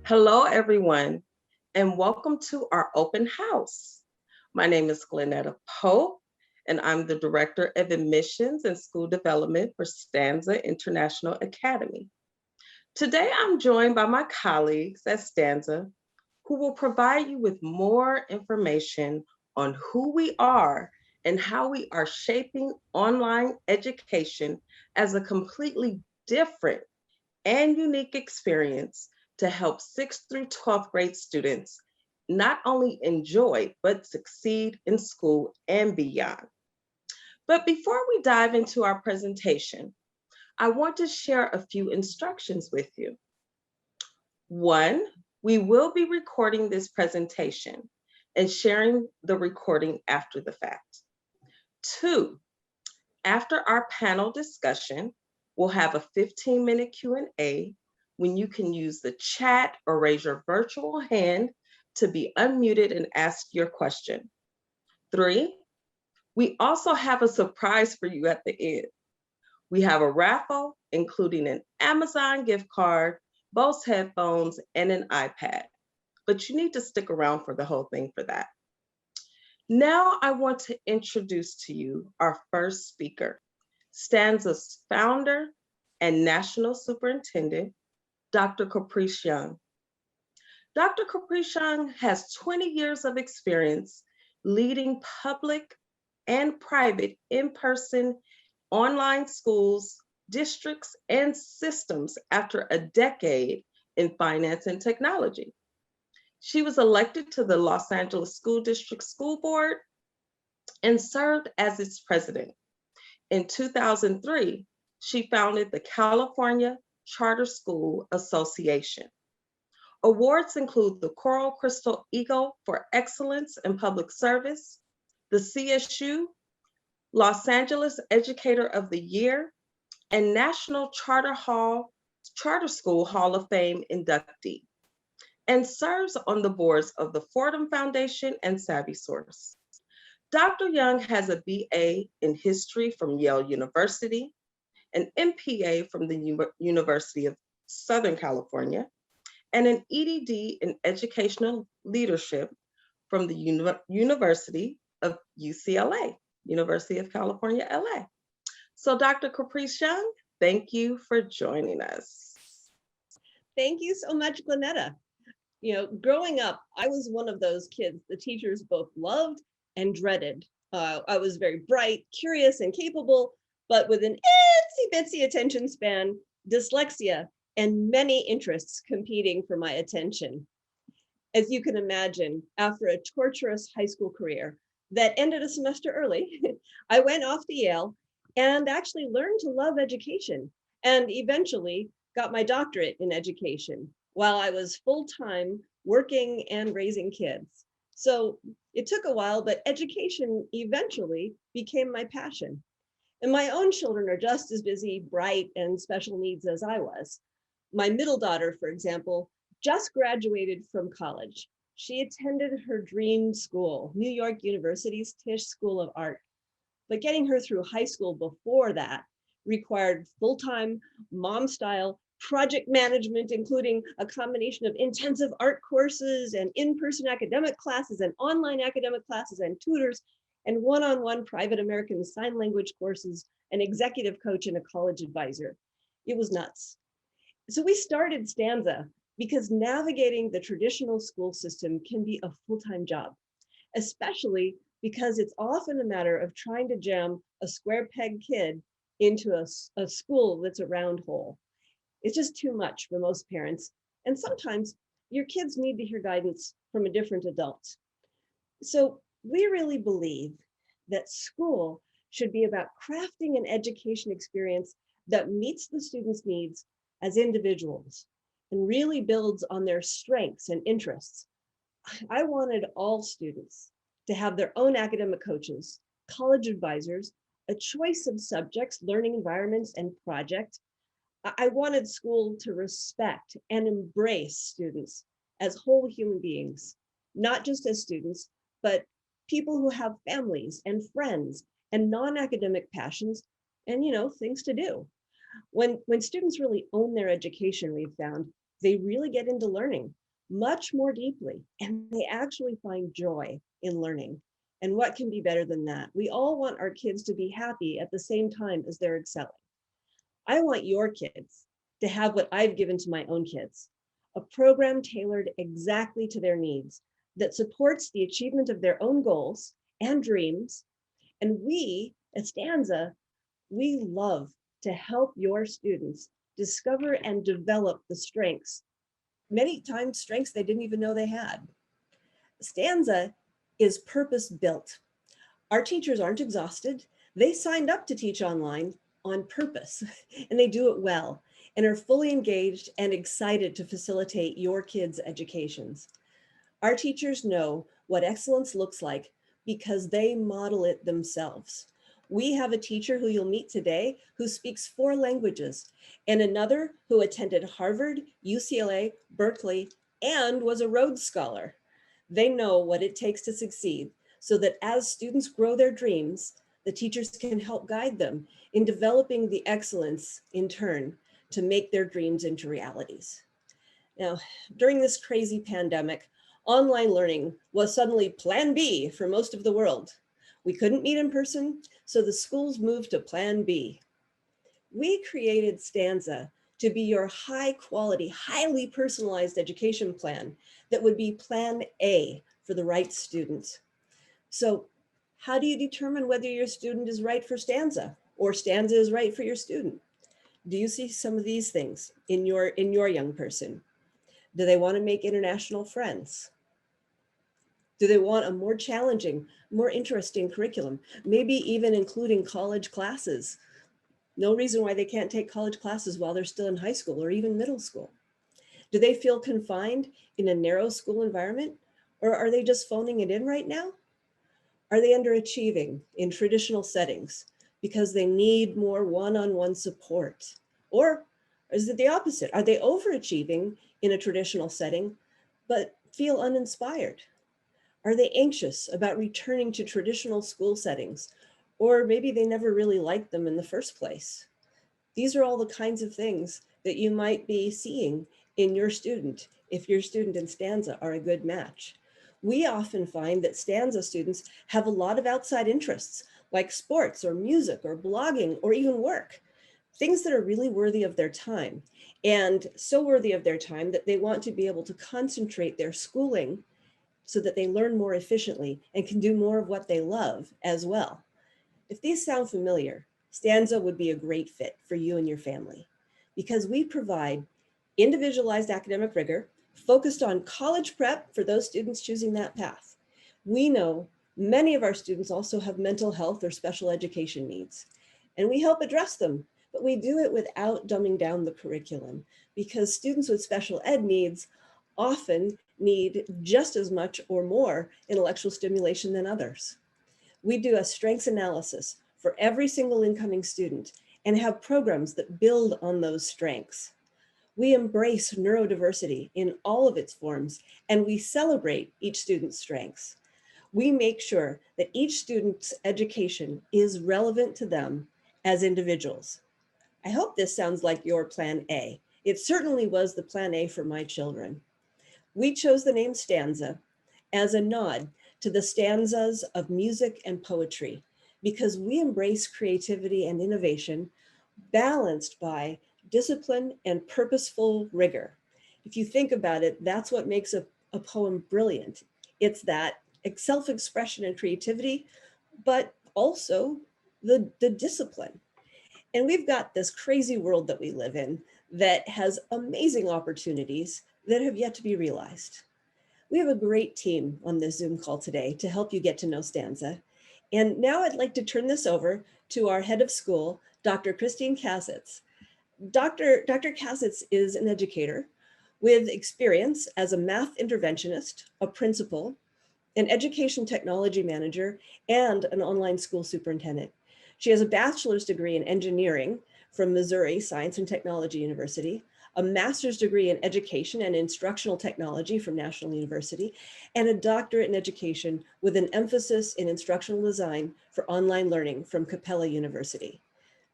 Hello, everyone, and welcome to our open house. My name is Glennetta Pope, and I'm the Director of Admissions and School Development for Stanza International Academy. Today, I'm joined by my colleagues at Stanza, who will provide you with more information on who we are and how we are shaping online education as a completely different and unique experience to help 6th through 12th grade students not only enjoy, but succeed in school and beyond. But before we dive into our presentation, I want to share a few instructions with you. One, we will be recording this presentation and sharing the recording after the fact. Two, after our panel discussion, we'll have a 15-minute Q&A when you can use the chat or raise your virtual hand to be unmuted and ask your question. Three, we also have a surprise for you at the end. We have a raffle, including an Amazon gift card, Bose headphones, and an iPad. But you need to stick around for the whole thing for that. Now I want to introduce to you our first speaker, Stanza's founder and national superintendent, Dr. Caprice Young. Dr. Caprice Young has 20 years of experience leading public and private in-person online schools, districts, and systems after a decade in finance and technology. She was elected to the Los Angeles School District School Board and served as its president. In 2003, she founded the California Charter School Association. Awards include the Coral Crystal Eagle for Excellence in Public Service, the CSU Los Angeles Educator of the Year, and National Charter School Hall of Fame inductee, and serves on the boards of the Fordham Foundation and SavvySource. Dr. Young has a BA in history from Yale University, an MPA from the University of Southern California, and an EDD in educational leadership from the University of UCLA, University of California, LA. So Dr. Caprice Young, thank you for joining us. Thank you so much, Glennetta. You know, growing up, I was one of those kids the teachers both loved and dreaded. I was very bright, curious, and capable, but with an itsy bitsy attention span, dyslexia, and many interests competing for my attention. As you can imagine, after a torturous high school career that ended a semester early, I went off to Yale and actually learned to love education and eventually got my doctorate in education while I was full-time working and raising kids. So it took a while, but education eventually became my passion. And my own children are just as busy, bright, and special needs as I was. My middle daughter, for example, just graduated from college. She attended her dream school, New York University's Tisch School of Art. But getting her through high school before that required full-time, mom-style project management, including a combination of intensive art courses and in-person academic classes and online academic classes and tutors and one-on-one private American Sign Language courses, an executive coach and a college advisor. It was nuts. So we started Stanza because navigating the traditional school system can be a full-time job, especially because it's often a matter of trying to jam a square peg kid into a school that's a round hole. It's just too much for most parents. And sometimes your kids need to hear guidance from a different adult. So we really believe that school should be about crafting an education experience that meets the students' needs as individuals and really builds on their strengths and interests. I wanted all students to have their own academic coaches, college advisors, a choice of subjects, learning environments, and projects. I wanted school to respect and embrace students as whole human beings, not just as students, but people who have families and friends and non-academic passions and, things to do. When students really own their education, we've found They really get into learning much more deeply, and they actually find joy in learning. And what can be better than that? We all want our kids to be happy at the same time as they're excelling. I want your kids to have what I've given to my own kids, a program tailored exactly to their needs that supports the achievement of their own goals and dreams. And we at Stanza, we love to help your students discover and develop the strengths, many times strengths they didn't even know they had. Stanza is purpose built. Our teachers aren't exhausted. They signed up to teach online on purpose, and they do it well and are fully engaged and excited to facilitate your kids' educations. Our teachers know what excellence looks like because they model it themselves. We have a teacher who you'll meet today who speaks 4 languages, and another who attended Harvard, UCLA, Berkeley, and was a Rhodes Scholar. They know what it takes to succeed so that as students grow their dreams, the teachers can help guide them in developing the excellence in turn to make their dreams into realities. Now, during this crazy pandemic, online learning was suddenly plan B for most of the world. We couldn't meet in person, so the schools moved to plan B. We created Stanza to be your high quality, highly personalized education plan that would be plan A for the right student. So how do you determine whether your student is right for Stanza or Stanza is right for your student? Do you see some of these things in your young person? Do they want to make international friends? Do they want a more challenging, more interesting curriculum? Maybe even including college classes. No reason why they can't take college classes while they're still in high school or even middle school. Do they feel confined in a narrow school environment? Or are they just phoning it in right now? Are they underachieving in traditional settings because they need more one-on-one support? Or is it the opposite? Are they overachieving in a traditional setting, but feel uninspired? Are they anxious about returning to traditional school settings? Or maybe they never really liked them in the first place. These are all the kinds of things that you might be seeing in your student if your student and Stanza are a good match. We often find that Stanza students have a lot of outside interests, like sports or music or blogging or even work, things that are really worthy of their time, and so worthy of their time that they want to be able to concentrate their schooling so that they learn more efficiently and can do more of what they love as well. If these sound familiar, Stanza would be a great fit for you and your family because we provide individualized academic rigor focused on college prep for those students choosing that path. We know many of our students also have mental health or special education needs, and we help address them, but we do it without dumbing down the curriculum because students with special ed needs often need just as much or more intellectual stimulation than others. We do a strengths analysis for every single incoming student and have programs that build on those strengths. We embrace neurodiversity in all of its forms, and we celebrate each student's strengths. We make sure that each student's education is relevant to them as individuals. I hope this sounds like your plan A. It certainly was the plan A for my children. We chose the name Stanza as a nod to the stanzas of music and poetry because we embrace creativity and innovation balanced by discipline and purposeful rigor. If you think about it, that's what makes a poem brilliant. It's that self-expression and creativity, but also the discipline. And we've got this crazy world that we live in that has amazing opportunities that have yet to be realized. We have a great team on this Zoom call today to help you get to know Stanza. And now I'd like to turn this over to our head of school, Dr. Christine Cassis. Dr. Cassis is an educator with experience as a math interventionist, a principal, an education technology manager, and an online school superintendent. She has a bachelor's degree in engineering from Missouri Science and Technology University, a master's degree in education and instructional technology from National University, and a doctorate in education with an emphasis in instructional design for online learning from Capella University.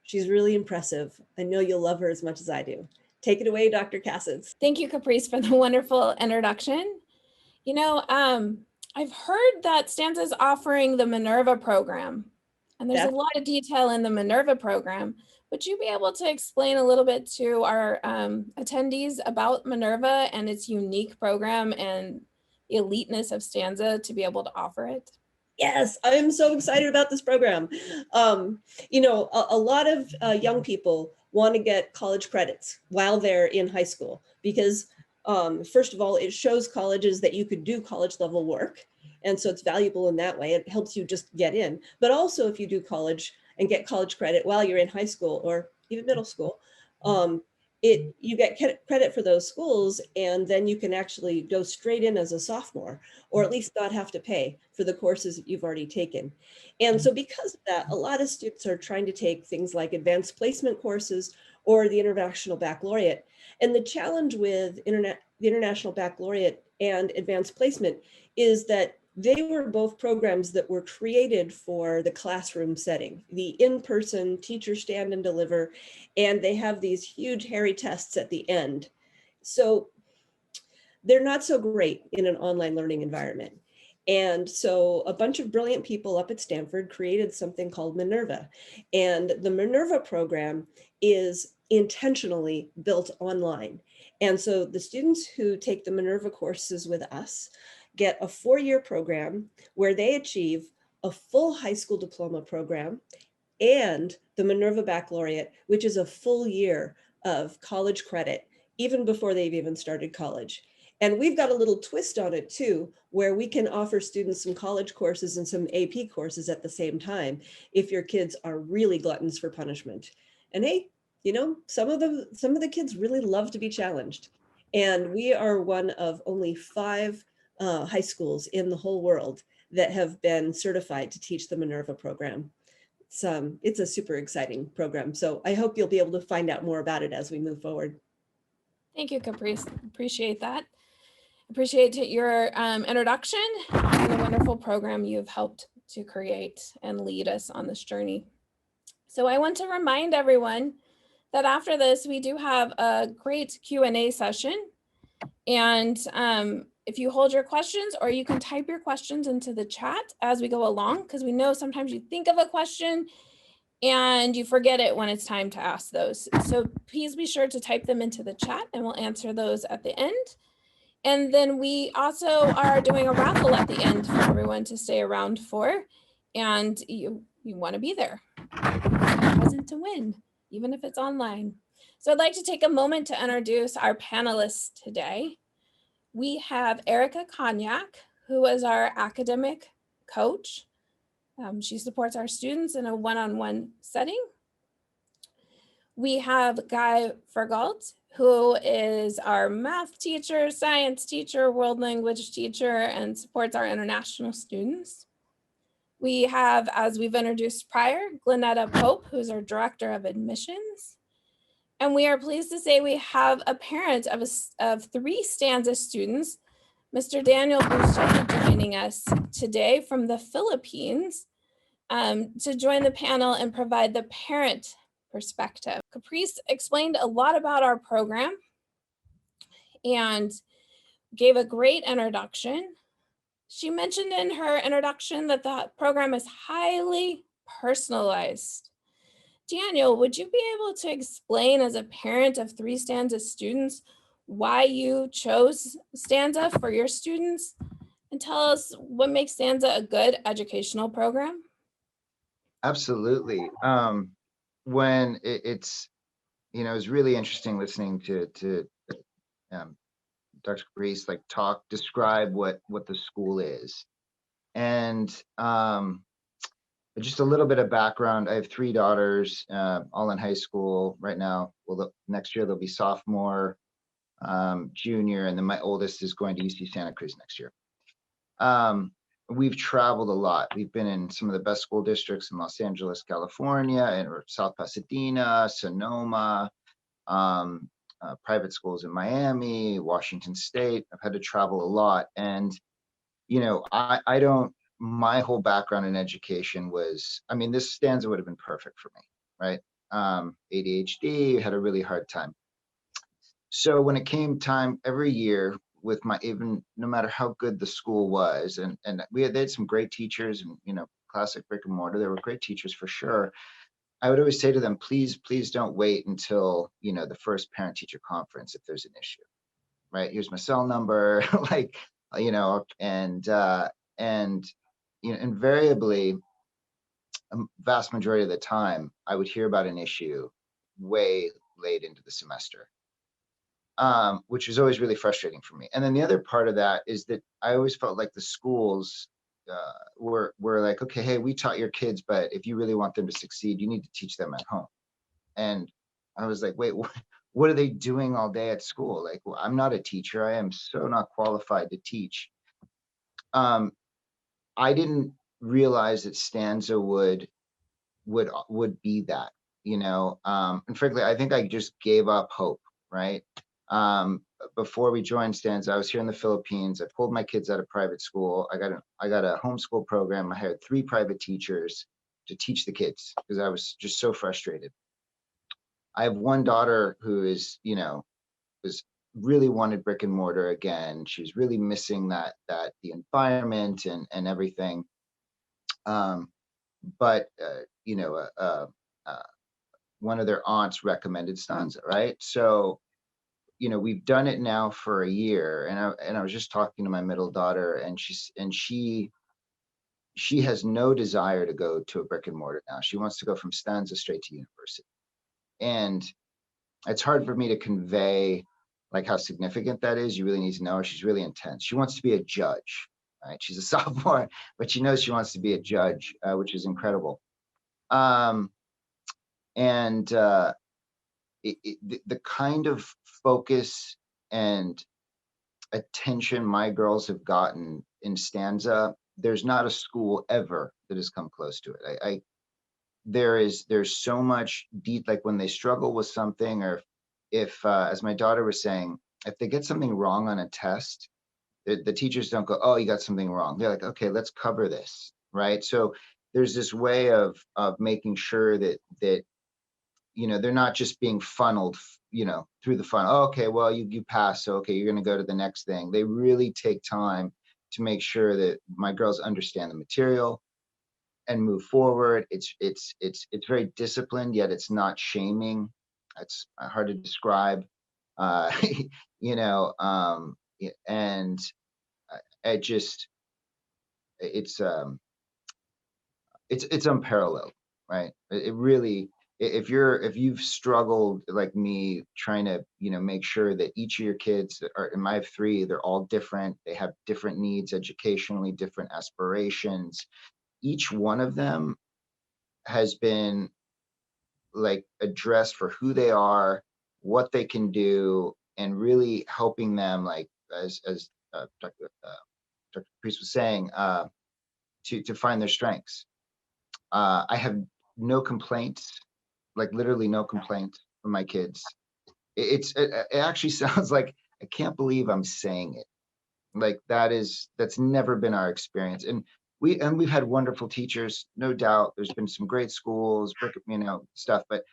She's really impressive. I know you'll love her as much as I do. Take it away, Dr. Cassis. Thank you, Caprice, for the wonderful introduction. You know, I've heard that Stanza is offering the Minerva program, and there's a lot of detail in the Minerva program. Would you be able to explain a little bit to our attendees about Minerva and its unique program and the eliteness of Stanza to be able to offer it? Yes, I am so excited about this program. You know, a lot of young people want to get college credits while they're in high school because, first of all, it shows colleges that you could do college level work. And so it's valuable in that way. It helps you just get in. But also if you do college and get college credit while you're in high school or even middle school, you get credit for those schools, and then you can actually go straight in as a sophomore, or at least not have to pay for the courses that you've already taken. And so because of that, a lot of students are trying to take things like advanced placement courses or the International Baccalaureate. And the challenge with the International Baccalaureate and advanced placement is that they were both programs that were created for the classroom setting, the in-person teacher stand and deliver, and they have these huge hairy tests at the end. So they're not so great in an online learning environment. And so a bunch of brilliant people up at Stanford created something called Minerva. And the Minerva program is intentionally built online. And so the students who take the Minerva courses with us get a 4-year program where they achieve a full high school diploma program and the Minerva Baccalaureate, which is a full year of college credit, even before they've even started college. And we've got a little twist on it too, where we can offer students some college courses and some AP courses at the same time, if your kids are really gluttons for punishment. And hey, you know, some of the kids really love to be challenged. And we are one of only 5 high schools in the whole world that have been certified to teach the Minerva program. It's a super exciting program. So I hope you'll be able to find out more about it as we move forward. Thank you, Caprice. Appreciate that. Appreciate your introduction and the wonderful program you've helped to create and lead us on this journey. So I want to remind everyone that after this, we do have a great Q&A session. And if you hold your questions, or you can type your questions into the chat as we go along, because we know sometimes you think of a question and you forget it when it's time to ask those. So please be sure to type them into the chat and we'll answer those at the end. And then we also are doing a raffle at the end for everyone to stay around for. And you want to be there. Present to win, even if it's online. So I'd like to take a moment to introduce our panelists today. We have Erica Cognac, who is our academic coach. She supports our students in a one-on-one setting. We have Guy Fergalt, who is our math teacher, science teacher, world language teacher, and supports our international students. We have, as we've introduced prior, Glenetta Pope, who's our director of admissions. And we are pleased to say we have a parent of 3 Stanza students, Mr. Daniel Buscetta, joining us today from the Philippines to join the panel and provide the parent perspective. Caprice explained a lot about our program and gave a great introduction. She mentioned in her introduction that the program is highly personalized. Daniel, would you be able to explain, as a parent of 3 Stanza students, why you chose Stanza for your students, and tell us what makes Stanza a good educational program? Absolutely. When it's, you know, it's really interesting listening to Dr. Caprice describe what the school is. And just a little bit of background. I have 3 daughters, all in high school right now. Well, next year they'll be sophomore, junior, and then my oldest is going to UC Santa Cruz next year. We've traveled a lot. We've been in some of the best school districts in Los Angeles, California, and South Pasadena, Sonoma, private schools in Miami, Washington State. I've had to travel a lot. And, you know, I don't, my whole background in education was, I mean, this Stanza would have been perfect for me, right? ADHD, had a really hard time. So when it came time every year with my, even no matter how good the school was, and they had some great teachers, and classic brick and mortar, there were great teachers for sure. I would always say to them, please don't wait until the first parent teacher conference if there's an issue, right? Here's my cell number, like and invariably, a vast majority of the time, I would hear about an issue way late into the semester, which is always really frustrating for me. And then the other part of that is that I always felt like the schools were like, okay, hey, we taught your kids, but if you really want them to succeed, you need to teach them at home. And I was like, wait, what are they doing all day at school? Like, well, I'm not a teacher. I am so not qualified to teach. I didn't realize that Stanza would be that, and frankly, I think I just gave up hope, right? Before we joined Stanza, I was here in the Philippines. I pulled my kids out of private school. I got a homeschool program. I hired 3 private teachers to teach the kids because I was just so frustrated. I have one daughter who is, was really wanted brick and mortar again. She was really missing that the environment and everything. But one of their aunts recommended Stanza, right? So, we've done it now for a year, and I was just talking to my middle daughter, and she has no desire to go to a brick and mortar now. She wants to go from Stanza straight to university, and it's hard for me to convey like how significant that is. You really need to know her. She's really intense. She wants to be a judge, right? She's a sophomore, but she knows she wants to be a judge, which is incredible. The kind of focus and attention my girls have gotten in Stanza, there's not a school ever that has come close to it. There's so much deep, like when they struggle with something, or if as my daughter was saying, if they get something wrong on a test, the teachers don't go, oh, you got something wrong. They're like, okay, let's cover this, right? So there's this way of making sure that they're not just being funneled, through the funnel. Oh, okay, well, you passed, so okay, you're going to go to the next thing. They really take time to make sure that my girls understand the material and move forward. It's very disciplined, yet it's not shaming. It's hard to describe, and it's unparalleled, right? It really, if you've struggled like me trying to make sure that each of your kids that are, and I have 3, they're all different, they have different needs educationally, different aspirations. Each one of them has been like addressed for who they are, what they can do, and really helping them, like as Dr. Caprice was saying, to find their strengths. I have no complaints, like literally no complaints from my kids. It actually sounds like, I can't believe I'm saying it. Like that's never been our experience. And we've had wonderful teachers, no doubt. There's been some great schools, stuff. But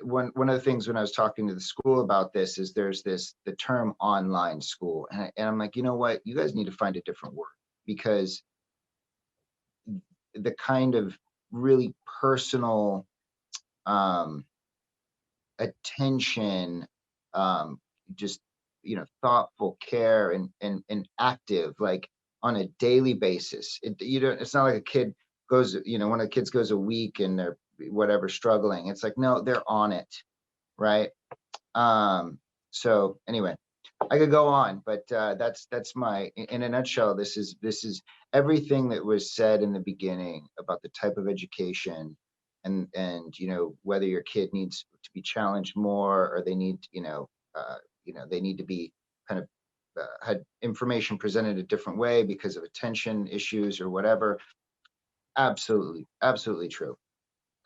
one of the things when I was talking to the school about this is there's the term online school. And I'm like, you know what? You guys need to find a different word, because the kind of really personal attention, just thoughtful care and active, like on a daily basis. It's not like a kid goes, when a kid goes a week and they're whatever struggling. It's like, no, they're on it, right? So anyway, I could go on, but that's my, in a nutshell, this is everything that was said in the beginning about the type of education, and whether your kid needs to be challenged more, or they need they need to be kind of had information presented a different way because of attention issues or whatever. Absolutely true.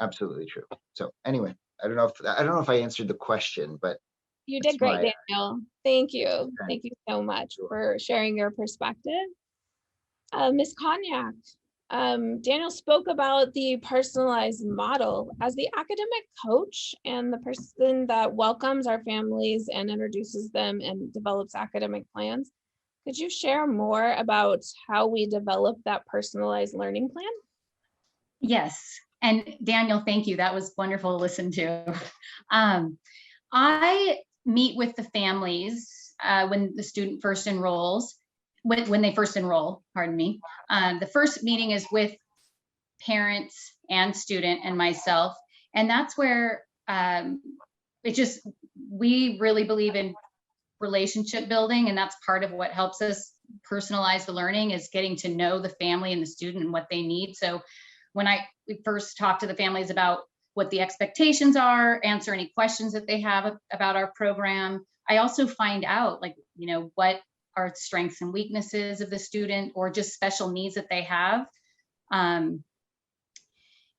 Absolutely true. So anyway, I don't know if I answered the question, but You did great, Daniel. Thank you. Okay. Thank you so much Sure. for sharing your perspective. Ms. Cognac, Daniel spoke about the personalized model. As the academic coach and the person that welcomes our families and introduces them and develops academic plans, could you share more about how we develop that personalized learning plan? Yes. And Daniel, thank you. That was wonderful to listen to. I meet with the families when the student first enrolls, when they first enroll, pardon me. The first meeting is with parents and student and myself. And that's where we really believe in relationship building. And that's part of what helps us personalize the learning, is getting to know the family and the student and what they need. So when we first talk to the families about what the expectations are, answer any questions that they have about our program, I also find out, like, what are strengths and weaknesses of the student, or just special needs that they have.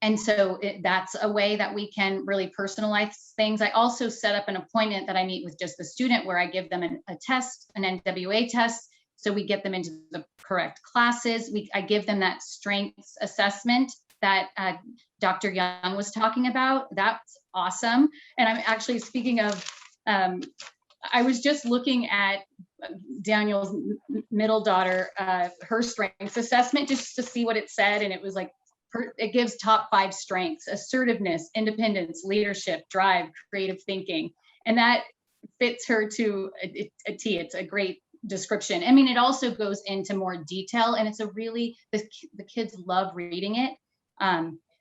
And so that's a way that we can really personalize things. I also set up an appointment that I meet with just the student, where I give them a test, an NWA test. So we get them into the correct classes. I give them that strengths assessment that Dr. Young was talking about. That's awesome. And I'm actually, speaking of, I was just looking at Daniel's middle daughter, her strengths assessment, just to see what it said. And it was like, it gives top 5 strengths: assertiveness, independence, leadership, drive, creative thinking. And that fits her to a T. It's a great description. I mean, it also goes into more detail, and it's the kids love reading it.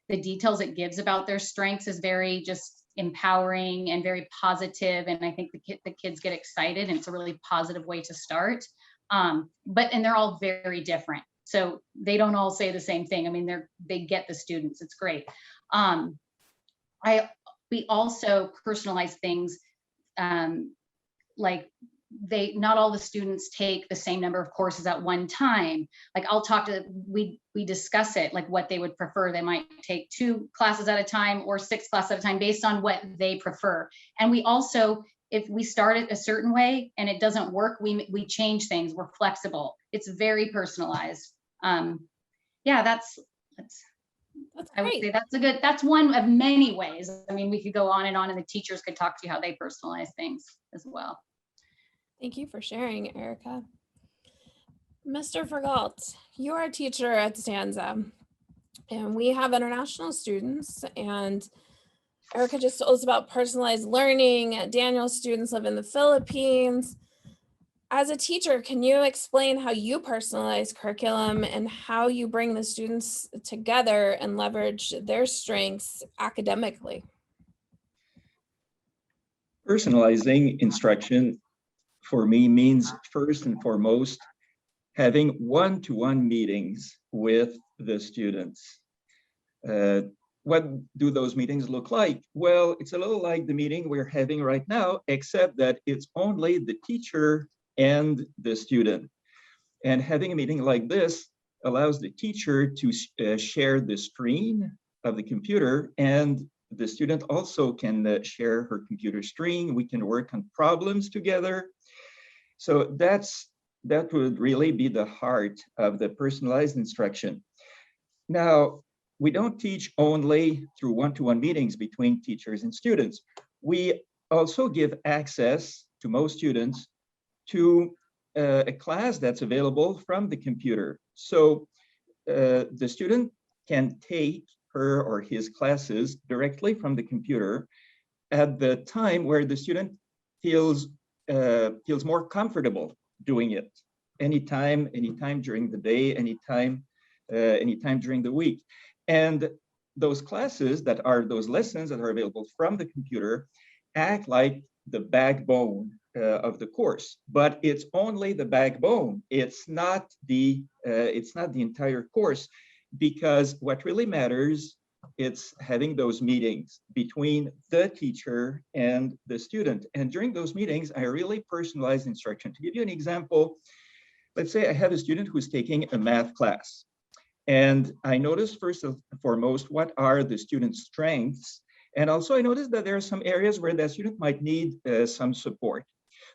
The details it gives about their strengths is very just empowering and very positive. And I think the kids get excited, and it's a really positive way to start. And they're all very different. So they don't all say the same thing. I mean, they get the students. It's great. We also personalize things, like not all the students take the same number of courses at one time. Like we discuss it, like what they would prefer. They might take 2 classes at a time or 6 classes at a time based on what they prefer. And we also, if we start it a certain way and it doesn't work, we change things. We're flexible. It's very personalized. Yeah, that's I would say that's one of many ways. I mean, we could go on, and the teachers could talk to you how they personalize things as well. Thank you for sharing, Erica. Mr. Vergalt, you're a teacher at Stanza, and we have international students, and Erica just told us about personalized learning. Daniel's students live in the Philippines. As a teacher, can you explain how you personalize curriculum and how you bring the students together and leverage their strengths academically? Personalizing instruction for me means, first and foremost, having one-to-one meetings with the students. What do those meetings look like? Well, it's a little like the meeting we're having right now, except that it's only the teacher and the student. And having a meeting like this allows the teacher to share the screen of the computer, and the student also can share her computer screen. We can work on problems together. So that would really be the heart of the personalized instruction. Now, we don't teach only through one-to-one meetings between teachers and students. We also give access to most students to a class that's available from the computer. So the student can take her or his classes directly from the computer at the time where the student feels more comfortable doing it. Anytime during the day, anytime during the week. And those classes those lessons that are available from the computer act like the backbone of the course, but it's only the backbone. It's not the entire course, because what really matters, it's having those meetings between the teacher and the student. And during those meetings, I really personalize instruction. To give you an example, let's say I have a student who's taking a math class, and I notice first and foremost what are the student's strengths. And also I noticed that there are some areas where that student might need some support.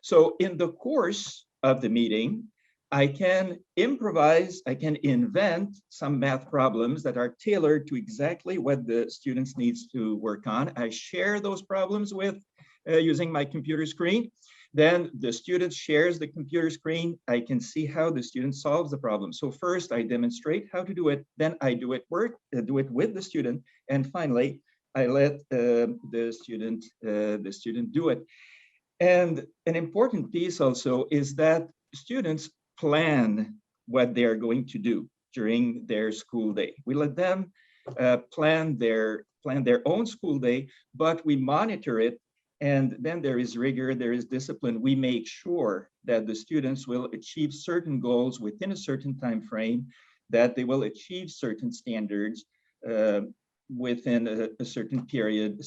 So in the course of the meeting, I can improvise, I can invent some math problems that are tailored to exactly what the students needs to work on. I share those problems with using my computer screen. Then the student shares the computer screen. I can see how the student solves the problem. So first I demonstrate how to do it, then I do it with the student, and finally I let the student do it. And an important piece also is that students plan what they're going to do during their school day. We let them plan their own school day, but we monitor it. And then there is rigor, there is discipline. We make sure that the students will achieve certain goals within a certain time frame, that they will achieve certain standards within a certain period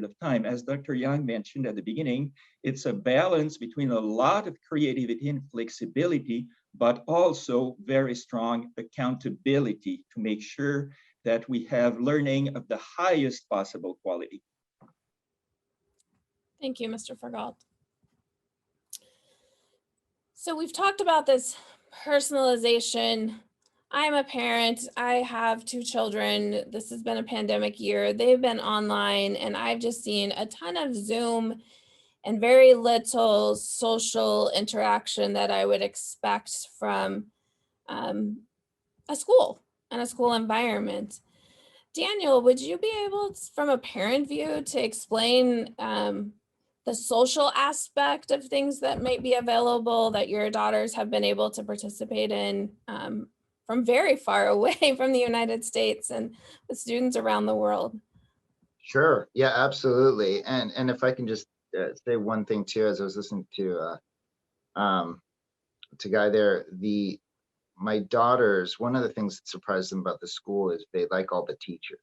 of time. As Dr. Young mentioned at the beginning, it's a balance between a lot of creativity and flexibility, but also very strong accountability to make sure that we have learning of the highest possible quality. Thank you, Mr. Fergault. So we've talked about this personalization. I'm a parent. I have 2 children. This has been a pandemic year. They've been online, and I've just seen a ton of Zoom and very little social interaction that I would expect from a school and a school environment. Daniel, would you be able, from a parent view, to explain the social aspect of things that might be available that your daughters have been able to participate in from very far away from the United States and with students around the world? Sure. Yeah, absolutely. And if I can just say one thing too, as I was listening to Guy there, my daughters, one of the things that surprised them about the school is they like all the teachers.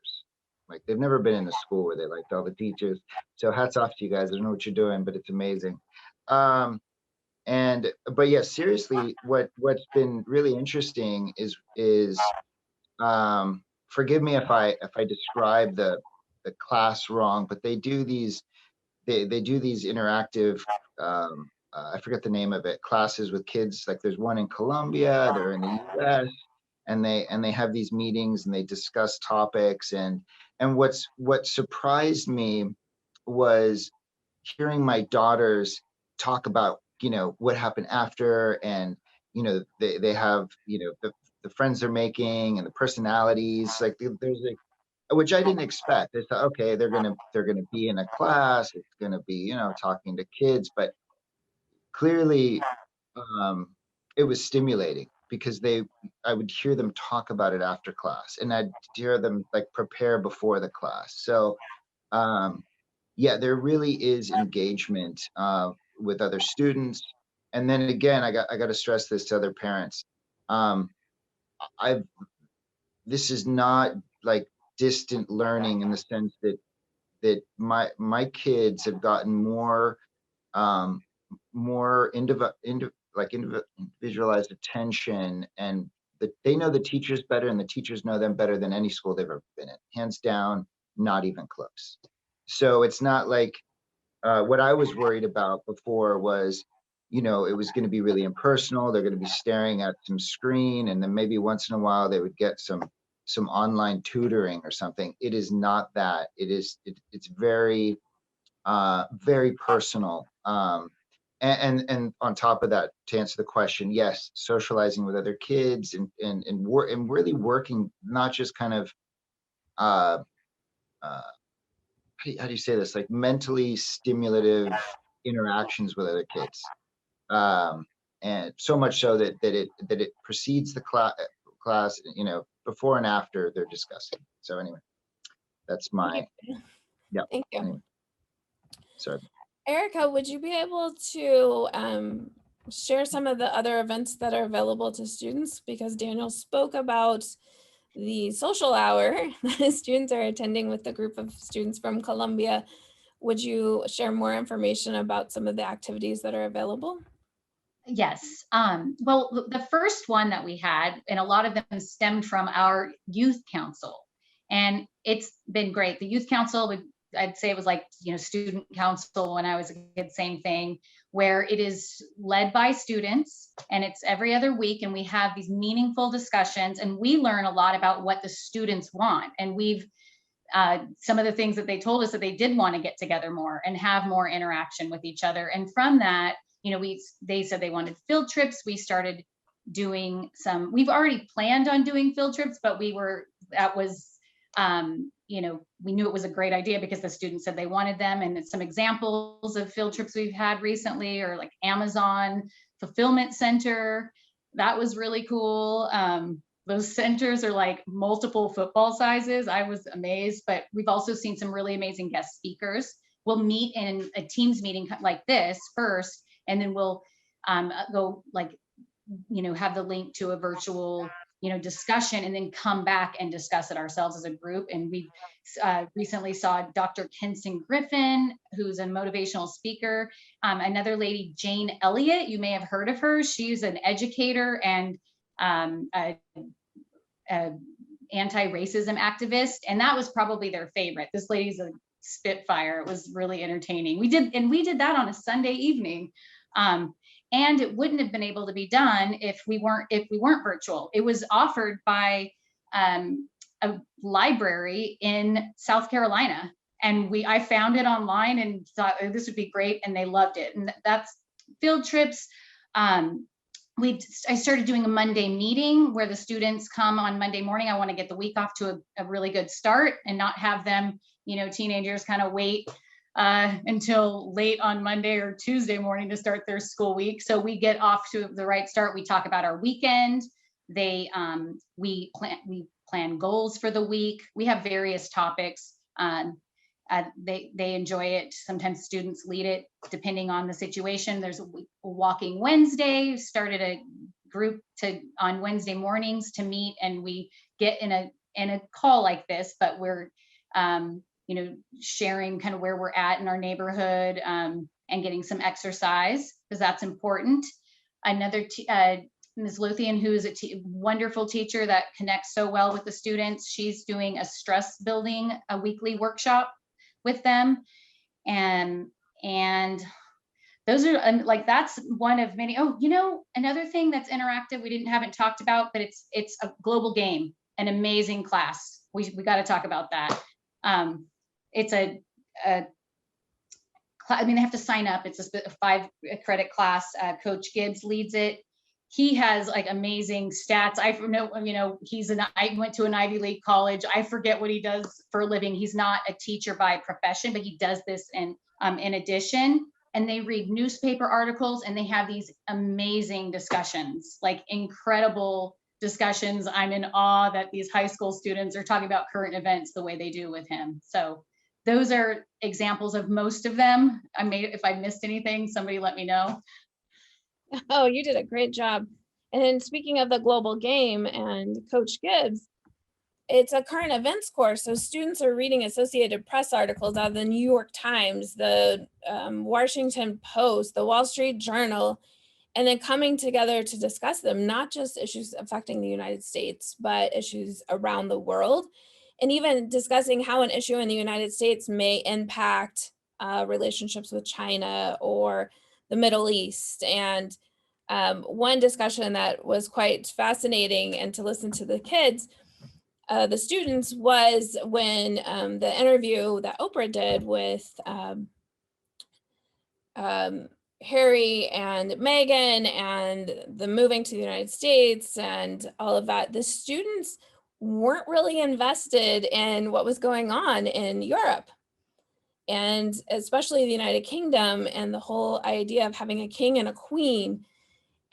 Like they've never been in a school where they liked all the teachers. So hats off to you guys. I don't know what you're doing, but it's amazing. But yeah, seriously, what's been really interesting is forgive me if I describe the class wrong, but they do these interactive I forget the name of it, classes with kids. Like there's one in Colombia, they're in the US, and they have these meetings and they discuss topics. And what surprised me was hearing my daughters talk about, what happened after, and they have, the friends they're making and the personalities. Like there's which I didn't expect. I thought, okay, they're gonna be in a class, it's gonna be, talking to kids, but clearly it was stimulating because I would hear them talk about it after class, and I'd hear them like prepare before the class. So yeah, there really is engagement with other students. And then again, I got to stress this to other parents. This is not like distant learning in the sense that my kids have gotten more individualized attention, and they know the teachers better, and the teachers know them better than any school they've ever been in, hands down, not even close. So it's not like what I was worried about before was, it was going to be really impersonal. They're going to be staring at some screen, and then maybe once in a while they would get some online tutoring or something. It is not that. It's very very personal. And on top of that, to answer the question, yes, socializing with other kids and really working, not just kind of how do you say this, like mentally stimulative interactions with other kids, and so much so that it precedes the class, before and after they're discussing. So anyway, that's my yeah. Thank you. Anyway. Sorry. Erica, would you be able to share some of the other events that are available to students? Because Daniel spoke about the social hour that students are attending with the group of students from Colombia. Would you share more information about some of the activities that are available? Yes. Well, the first one that we had, and a lot of them stemmed from our youth council, and it's been great. The youth council, I'd say it was like, student council when I was a kid, same thing, where it is led by students and it's every other week. And we have these meaningful discussions and we learn a lot about what the students want. And some of the things that they told us that they did want to get together more and have more interaction with each other. And from that, they said they wanted field trips. We started doing we've already planned on doing field trips, but we knew it was a great idea because the students said they wanted them. And some examples of field trips we've had recently are like Amazon Fulfillment Center. That was really cool. Those centers are like multiple football sizes. I was amazed, but we've also seen some really amazing guest speakers. We'll meet in a Teams meeting like this first, and then we'll go have the link to a virtual discussion and then come back and discuss it ourselves as a group. And we recently saw Dr. Kenson Griffin, who's a motivational speaker. Another lady, Jane Elliott, you may have heard of her. She's an educator and anti-racism activist. And that was probably their favorite. This lady's a spitfire. It was really entertaining. We did that on a Sunday evening. And it wouldn't have been able to be done if we weren't virtual. It was offered by a library in South Carolina. And I found it online and thought this would be great. And they loved it. And that's field trips. I started doing a Monday meeting where the students come on Monday morning. I want to get the week off to a really good start and not have them, teenagers kind of wait until late on Monday or Tuesday morning to start their school week. So we get off to the right start. We talk about our weekend. We plan goals for the week. We have various topics. They enjoy it. Sometimes students lead it depending on the situation. There's a walking Wednesday. Started a group on Wednesday mornings to meet, and we get in a call like this, but we're sharing kind of where we're at in our neighborhood and getting some exercise because that's important. Another Ms. Luthian, who is a wonderful teacher that connects so well with the students. She's doing a stress building, a weekly workshop with them. And those are that's one of many. Oh, another thing that's interactive we haven't talked about, but it's a global game, an amazing class. We got to talk about that. It's they have to sign up. It's a 5 credit class. Coach Gibbs leads it. He has amazing stats. I know, I went to an Ivy League college. I forget what he does for a living. He's not a teacher by profession, but he does this in addition. And they read newspaper articles and they have these amazing discussions, incredible discussions. I'm in awe that these high school students are talking about current events the way they do with him. So those are examples of most of them. If I missed anything, somebody let me know. Oh, you did a great job. And speaking of the global game and Coach Gibbs, it's a current events course. So students are reading Associated Press articles out of the New York Times, the Washington Post, the Wall Street Journal, and then coming together to discuss them, not just issues affecting the United States, but issues around the world, and even discussing how an issue in the United States may impact relationships with China or the Middle East. And one discussion that was quite fascinating and to listen to the kids, the students, was when the interview that Oprah did with Harry and Meghan and the moving to the United States and all of that, the students weren't really invested in what was going on in Europe, and especially the United Kingdom and the whole idea of having a king and a queen.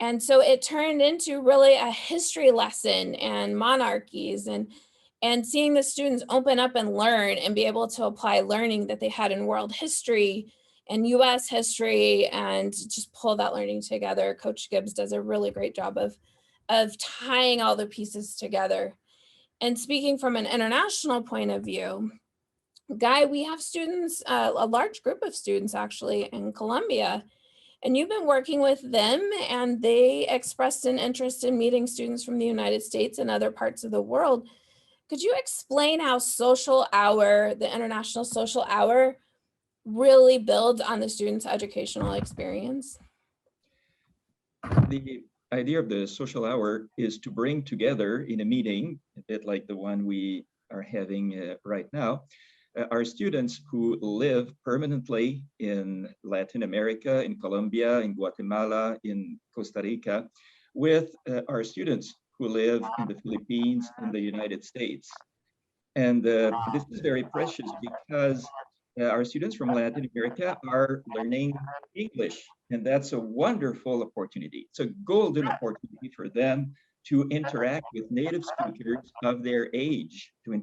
And so it turned into really a history lesson and monarchies and seeing the students open up and learn and be able to apply learning that they had in world history and US history and just pull that learning together. Coach Gibbs does a really great job of tying all the pieces together. And speaking from an international point of view, Guy, we have students, a large group of students actually in Colombia, and you've been working with them and they expressed an interest in meeting students from the United States and other parts of the world. Could you explain how social hour, the International Social Hour, really builds on the student's educational experience? The idea of the social hour is to bring together in a meeting, a bit like the one we are having right now, our students who live permanently in Latin America, in Colombia, in Guatemala, in Costa Rica, with our students who live in the Philippines, in the United States. And this is very precious because our students from Latin America are learning English, and that's a wonderful opportunity. It's a golden opportunity for them to interact with native speakers of their age, to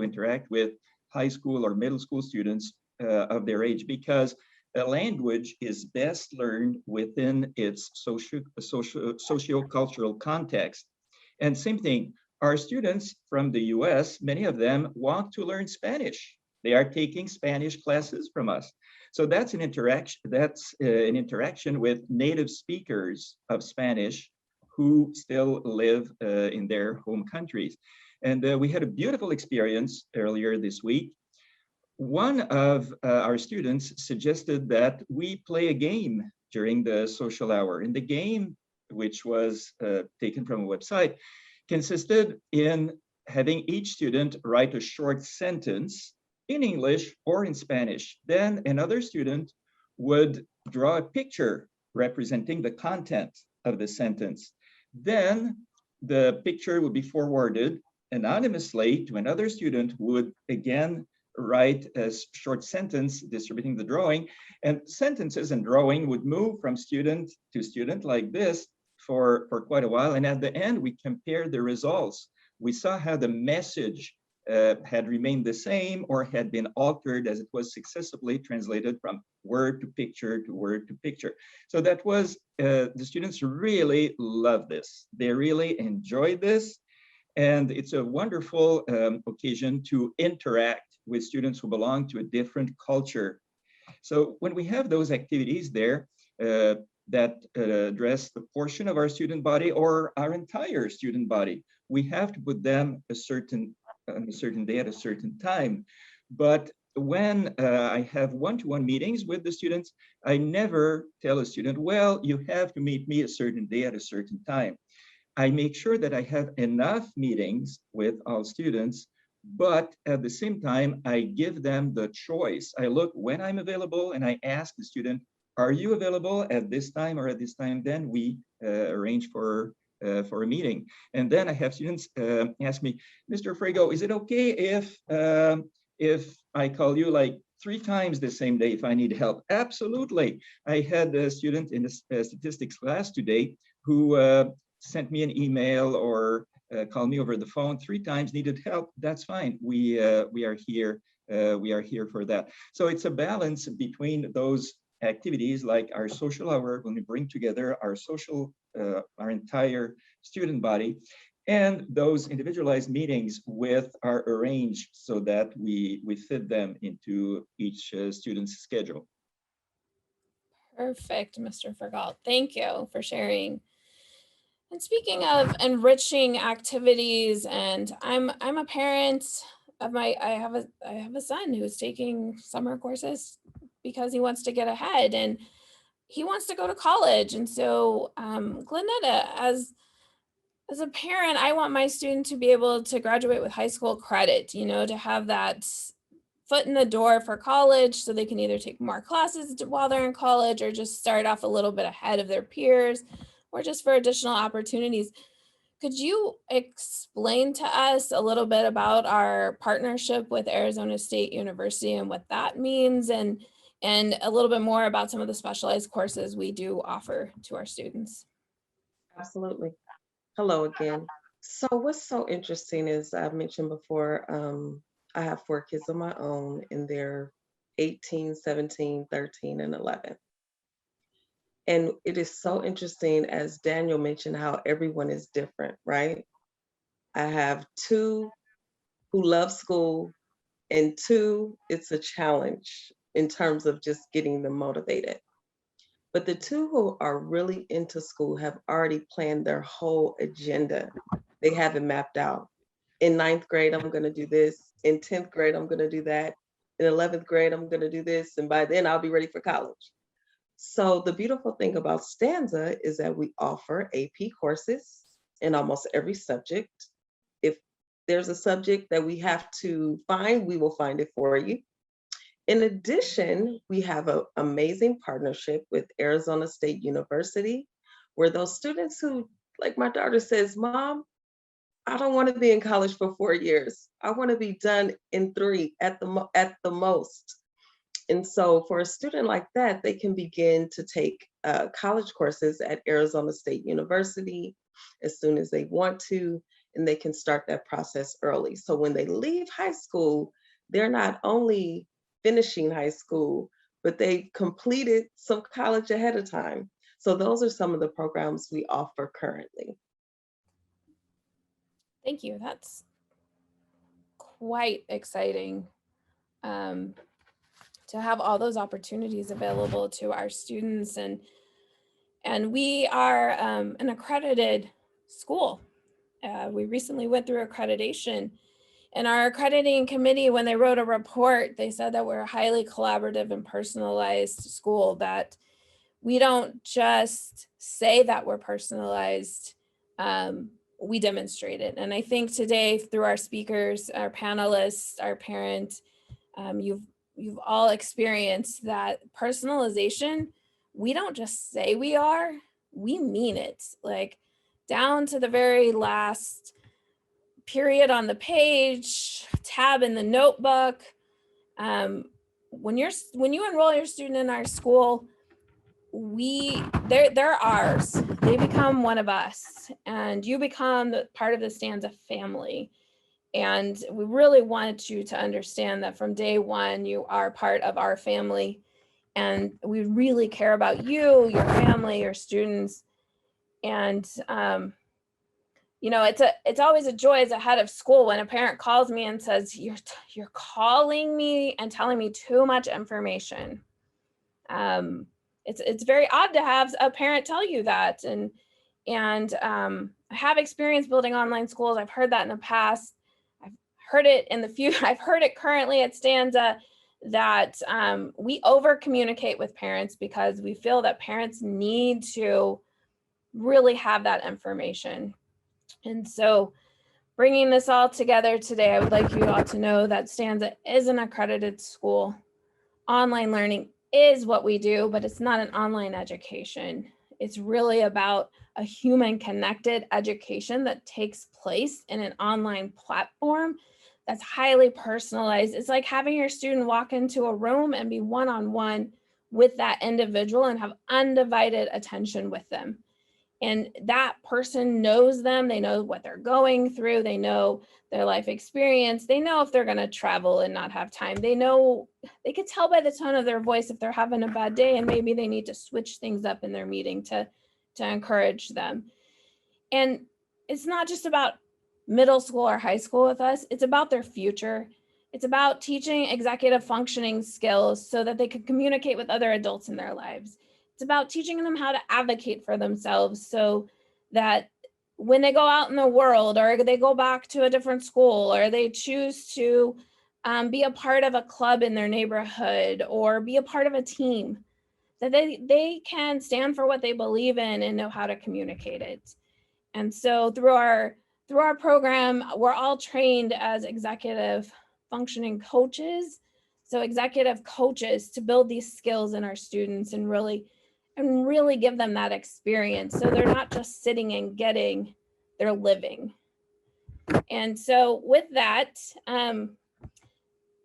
interact with high school or middle school students of their age, because a language is best learned within its socio-cultural context. And same thing, our students from the US, many of them want to learn Spanish. They are taking Spanish classes from us. So that's an interaction. That's an interaction with native speakers of Spanish who still live in their home countries. And we had a beautiful experience earlier this week. One of our students suggested that we play a game during the social hour. And the game, which was taken from a website, consisted in having each student write a short sentence in English or in Spanish. Then another student would draw a picture representing the content of the sentence. Then the picture would be forwarded anonymously to another student who would again write a short sentence distributing the drawing, and sentences and drawing would move from student to student like this for quite a while. And at the end, we compared the results. We saw how the message had remained the same or had been altered as it was successively translated from word to picture to word to picture. So that was, the students really loved this. They really enjoyed this. And it's a wonderful occasion to interact with students who belong to a different culture. So when we have those activities there, that address the portion of our student body or our entire student body, we have to put them on a certain day at a certain time. But when I have one-to-one meetings with the students, I never tell a student, well, you have to meet me a certain day at a certain time. I make sure that I have enough meetings with all students, but at the same time, I give them the choice. I look when I'm available and I ask the student, are you available at this time or at this time? Then we arrange for a meeting. And then I have students ask me, Mr. Frago, is it okay if I call you like 3 times the same day if I need help? Absolutely. I had a student in a statistics class today who sent me an email or called me over the phone 3 times, needed help. That's fine. We are here. We are here for that. So it's a balance between those activities like our social hour, when we bring together our entire student body, and those individualized meetings with our arranged so that we fit them into each student's schedule. Perfect, Mr. Fergal. Thank you for sharing. And speaking of enriching activities, and I'm a parent of I have a son who's taking summer courses because he wants to get ahead and he wants to go to college. And so Glenetta, as a parent, I want my student to be able to graduate with high school credit, to have that foot in the door for college so they can either take more classes while they're in college or just start off a little bit ahead of their peers or just for additional opportunities. Could you explain to us a little bit about our partnership with Arizona State University and what that means, and a little bit more about some of the specialized courses we do offer to our students? Absolutely. Hello again. So what's so interesting is I mentioned before, I have 4 kids of my own and they're 18, 17, 13, and 11. And it is so interesting, as Daniel mentioned, how everyone is different, right? I have 2 who love school and 2, it's a challenge in terms of just getting them motivated. But the 2 who are really into school have already planned their whole agenda. They have it mapped out. in 9th grade, I'm going to do this. In 10th grade, I'm going to do that. In 11th grade, I'm going to do this. And by then I'll be ready for college. So the beautiful thing about Stanza is that we offer AP courses in almost every subject. If there's a subject that we have to find, we will find it for you. In addition, we have an amazing partnership with Arizona State University, where those students who, like my daughter says, Mom, I don't want to be in college for 4 years. I want to be done in 3 at the most. And so for a student like that, they can begin to take college courses at Arizona State University as soon as they want to, and they can start that process early. So when they leave high school, they're not only finishing high school, but they've completed some college ahead of time. So those are some of the programs we offer currently. Thank you. That's quite exciting. To have all those opportunities available to our students, and we are an accredited school. We recently went through accreditation, and our accrediting committee, when they wrote a report, they said that we're a highly collaborative and personalized school, that we don't just say that we're personalized, we demonstrate it. And I think today, through our speakers, our panelists, our parents, you've all experienced that personalization. We don't just say we are, we mean it, like down to the very last period on the page, tab in the notebook. When you enroll your student in our school, they're ours. They become one of us, and you become part of the Stanza family. And we really wanted you to understand that from day one, you are part of our family, and we really care about you, your family, your students. And, it's always a joy as a head of school when a parent calls me and says, you're calling me and telling me too much information. It's very odd to have a parent tell you that. And I have experience building online schools. I've heard that in the past. Heard it in the future. I've heard it currently at Stanza, that we over communicate with parents because we feel that parents need to really have that information. And so bringing this all together today, I would like you all to know that Stanza is an accredited school. Online learning is what we do, but it's not an online education. It's really about a human connected education that takes place in an online platform that's highly personalized. It's like having your student walk into a room and be one-on-one with that individual and have undivided attention with them. And that person knows them, they know what they're going through, they know their life experience, they know if they're gonna travel and not have time, they could tell by the tone of their voice if they're having a bad day and maybe they need to switch things up in their meeting to encourage them. And it's not just about middle school or high school with us, it's about their future. It's about teaching executive functioning skills so that they can communicate with other adults in their lives. It's about teaching them how to advocate for themselves so that when they go out in the world, or they go back to a different school, or they choose to be a part of a club in their neighborhood or be a part of a team, that they can stand for what they believe in and know how to communicate it. And so through our program, we're all trained as executive functioning coaches. So executive coaches to build these skills in our students and really give them that experience. So they're not just sitting and getting, they're living. And so with that,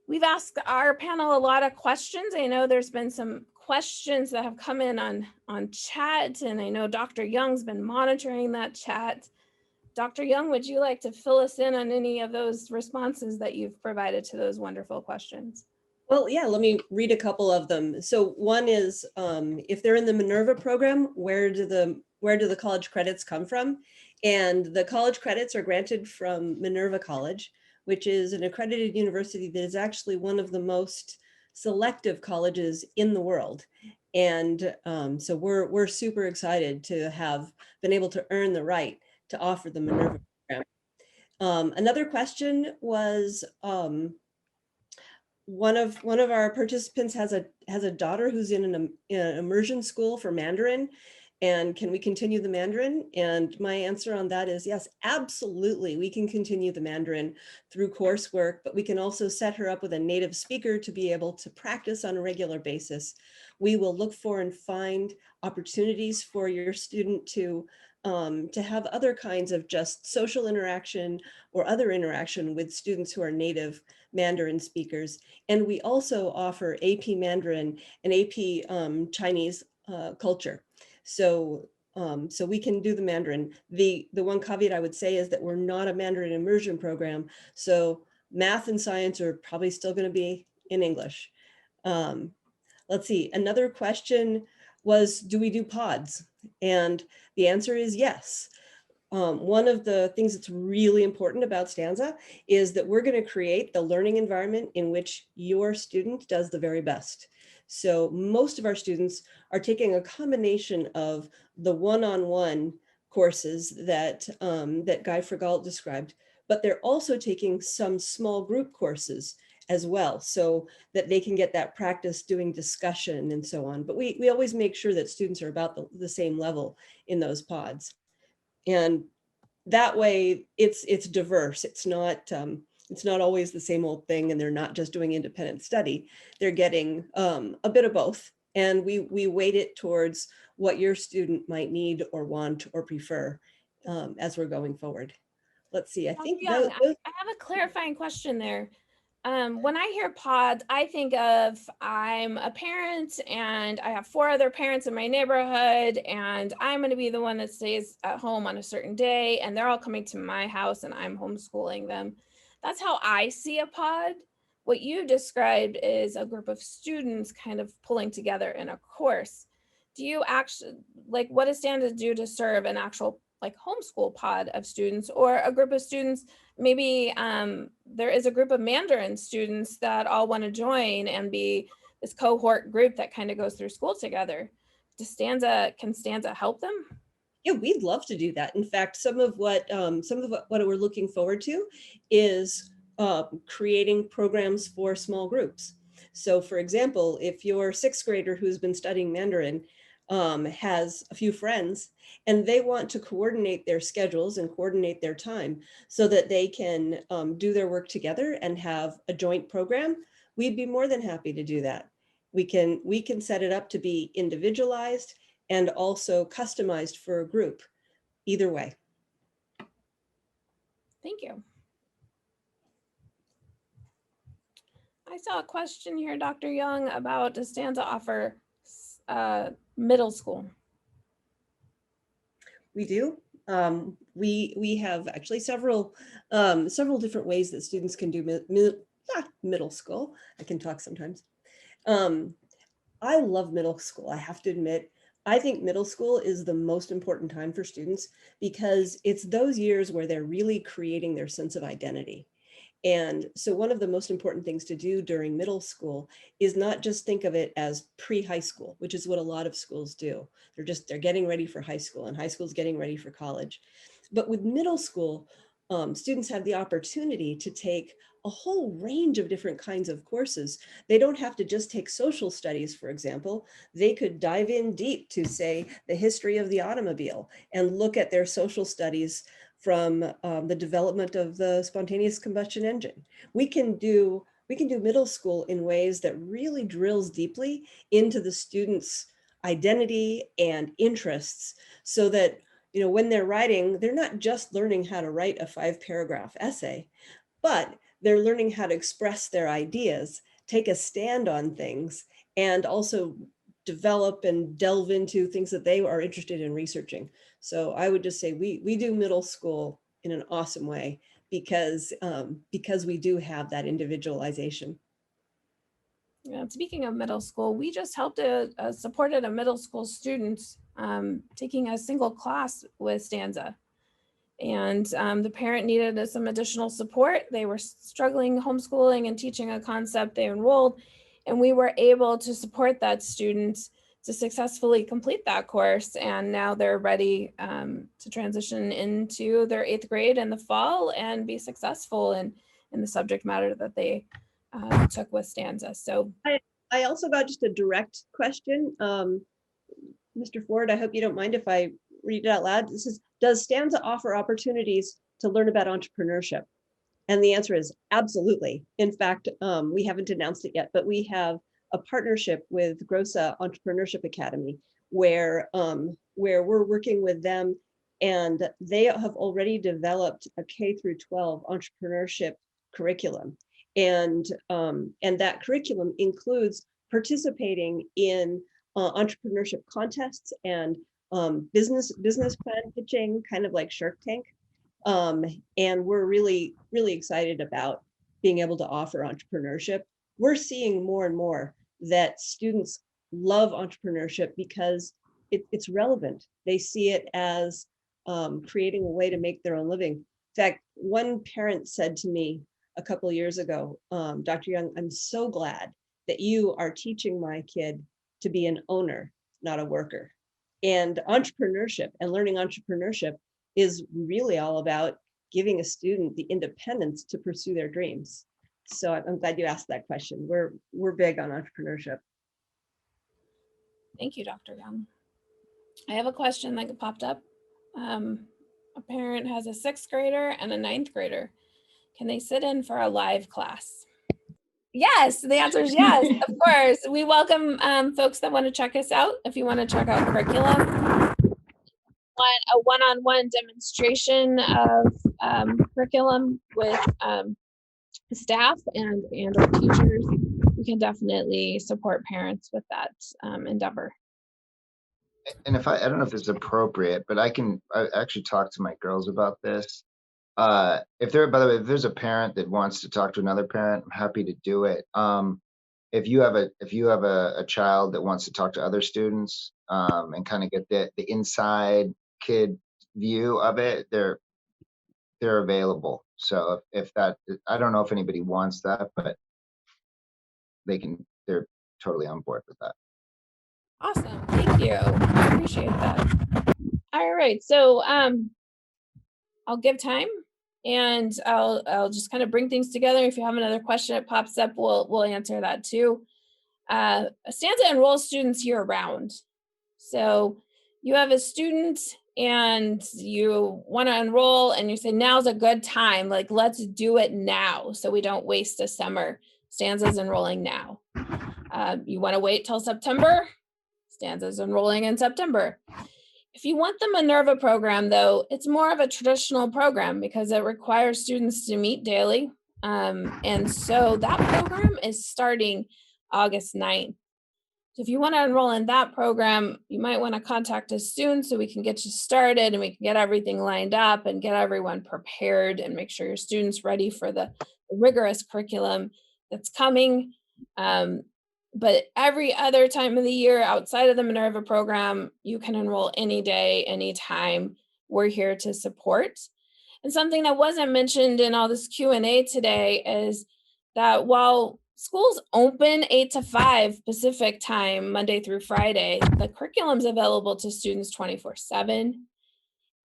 we've asked our panel a lot of questions. I know there's been some questions that have come in on chat, and I know Dr. Young's been monitoring that chat. Dr. Young, would you like to fill us in on any of those responses that you've provided to those wonderful questions? Well, yeah, let me read a couple of them. So one is, if they're in the Minerva program, where do the college credits come from? And the college credits are granted from Minerva College, which is an accredited university that is actually one of the most selective colleges in the world. And so we're super excited to have been able to earn the right to offer the Minerva program. Another question was, one of our participants has a daughter who's in an immersion school for Mandarin, and can we continue the Mandarin? And my answer on that is yes, absolutely. We can continue the Mandarin through coursework, but we can also set her up with a native speaker to be able to practice on a regular basis. We will look for and find opportunities for your student to have other kinds of just social interaction or other interaction with students who are native Mandarin speakers. And we also offer AP Mandarin and AP Chinese culture. So we can do the Mandarin. The one caveat I would say is that we're not a Mandarin immersion program. So math and science are probably still going to be in English. Let's see, another question was, do we do pods? And the answer is yes. One of the things that's really important about Stanza is that we're going to create the learning environment in which your student does the very best. So most of our students are taking a combination of the one-on-one courses that, that Guy Frigalt described, but they're also taking some small group courses as well, so that they can get that practice doing discussion and so on. But we always make sure that students are about the same level in those pods. And that way it's diverse. It's not always the same old thing, and they're not just doing independent study. They're getting a bit of both. And we weight it towards what your student might need or want or prefer as we're going forward. Let's see, I think Young, I have a clarifying question there. When I hear pods, I think of, I'm a parent and I have 4 other parents in my neighborhood, and I'm going to be the one that stays at home on a certain day, and they're all coming to my house and I'm homeschooling them. That's how I see a pod. What you described is a group of students kind of pulling together in a course. Do you actually, like, what does Stanza do to serve an actual like homeschool pod of students, or a group of students? Maybe there is a group of Mandarin students that all want to join and be this cohort group that kind of goes through school together. Can Stanza help them? Yeah, we'd love to do that. In fact, some of what we're looking forward to is creating programs for small groups. So for example, if your 6th grader who's been studying Mandarin has a few friends and they want to coordinate their schedules and coordinate their time so that they can do their work together and have a joint program, we'd be more than happy to do that. We can set it up to be individualized and also customized for a group, either way. Thank you. I saw a question here, Dr. Young, about does Stanza offer middle school? We do. We have actually several different ways that students can do middle school. I can talk sometimes. I love middle school, I have to admit. I think middle school is the most important time for students because it's those years where they're really creating their sense of identity. And so one of the most important things to do during middle school is not just think of it as pre-high school, which is what a lot of schools do. They're getting ready for high school, and high school is getting ready for college. But with middle school, students have the opportunity to take a whole range of different kinds of courses. They don't have to just take social studies, for example. They could dive in deep to, say, the history of the automobile and look at their social studies from the development of the spontaneous combustion engine. We can do middle school in ways that really drills deeply into the students' identity and interests, so that, you know, when they're writing, they're not just learning how to write a 5-paragraph essay, but they're learning how to express their ideas, take a stand on things, and also develop and delve into things that they are interested in researching. So I would just say we do middle school in an awesome way because we do have that individualization. Yeah, speaking of middle school, we just helped supported a middle school student taking a single class with Stanza. And the parent needed some additional support. They were struggling homeschooling and teaching a concept. They enrolled, and we were able to support that student to successfully complete that course. And now they're ready to transition into their 8th grade in the fall and be successful in the subject matter that they took with Stanza. So I also got just a direct question. Mr. Ford, I hope you don't mind if I read it out loud. This is, does Stanza offer opportunities to learn about entrepreneurship? And the answer is absolutely. In fact, we haven't announced it yet, but we have a partnership with Grossa Entrepreneurship Academy where we're working with them, and they have already developed a K through 12 entrepreneurship curriculum. And that curriculum includes participating in entrepreneurship contests and business plan pitching, kind of like Shark Tank. And we're really, really excited about being able to offer entrepreneurship. We're seeing more and more that students love entrepreneurship because it's relevant. They see it as creating a way to make their own living. In fact, one parent said to me a couple of years ago, Dr. Young, I'm so glad that you are teaching my kid to be an owner, not a worker. And entrepreneurship and learning entrepreneurship is really all about giving a student the independence to pursue their dreams. So I'm glad you asked that question. We're big on entrepreneurship. thank you, Dr. Young. I have a question that popped up. A parent has a 6th grader and a 9th grader. Can they sit in for a live class? Yes, the answer is yes, of course. We welcome folks that want to check us out. If you want to check out curriculum, a one-on-one demonstration of curriculum with staff and or teachers, we can definitely support parents with that endeavor. And if I don't know if it's appropriate, but I actually talk to my girls about this. By the way, if there's a parent that wants to talk to another parent, I'm happy to do it. If you have a child that wants to talk to other students and kind of get the inside kid view of it, they're available. So if that, I don't know if anybody wants that, but they're totally on board with that. Awesome, thank you. I appreciate that. All right, so I'll give time and I'll just kind of bring things together. If you have another question that pops up, we'll answer that too. Stanza enrolls students year round. So you have a student and you want to enroll and you say, now's a good time, like let's do it now so we don't waste a summer. Stanza's enrolling now. You want to wait till September? Stanza's enrolling in September. If you want the Minerva program, though, it's more of a traditional program because it requires students to meet daily. And so that program is starting August 9th. So if you want to enroll in that program, you might want to contact us soon so we can get you started and we can get everything lined up and get everyone prepared and make sure your students ready for the rigorous curriculum that's coming. But every other time of the year outside of the Minerva program, you can enroll any day, anytime. We're here to support. And something that wasn't mentioned in all this Q&A today is that while schools open 8 to 5 Pacific time, Monday through Friday, the curriculum's available to students 24/7.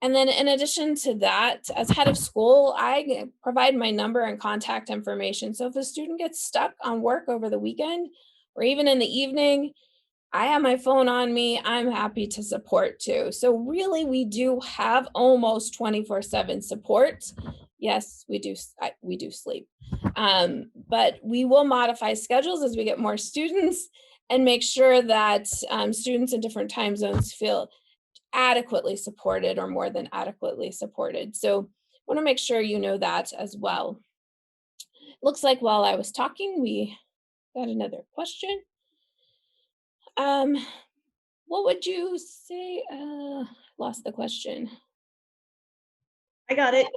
And then in addition to that, as head of school, I provide my number and contact information. So if a student gets stuck on work over the weekend or even in the evening, I have my phone on me. I'm happy to support too. So really, we do have almost 24/7 support. Yes, we do sleep. But we will modify schedules as we get more students and make sure that students in different time zones feel adequately supported or more than adequately supported. So I want to make sure you know that as well. Looks like while I was talking, we got another question. What would you say? Lost the question. I got it.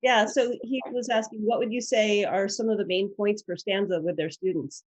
Yeah, so he was asking, what would you say are some of the main points for Stanza with their students?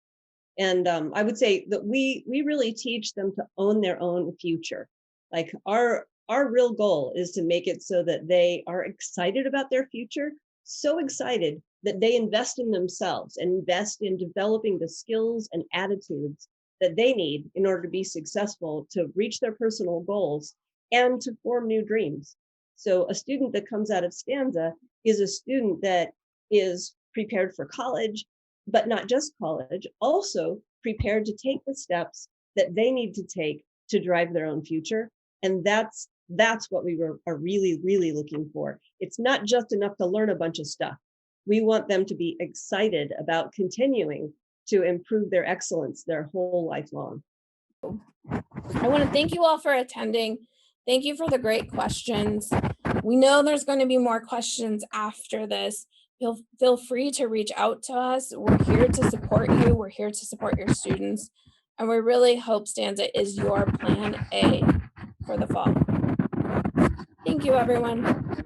And I would say that we really teach them to own their own future. Like our real goal is to make it so that they are excited about their future, so excited that they invest in themselves and invest in developing the skills and attitudes that they need in order to be successful, to reach their personal goals and to form new dreams. So a student that comes out of Stanza is a student that is prepared for college, but not just college, also prepared to take the steps that they need to take to drive their own future. And that's what we are really, really looking for. It's not just enough to learn a bunch of stuff. We want them to be excited about continuing to improve their excellence their whole life long. I want to thank you all for attending. Thank you for the great questions. We know there's going to be more questions after this. Feel free to reach out to us. We're here to support you. We're here to support your students. And we really hope Stanza is your plan A for the fall. Thank you, everyone.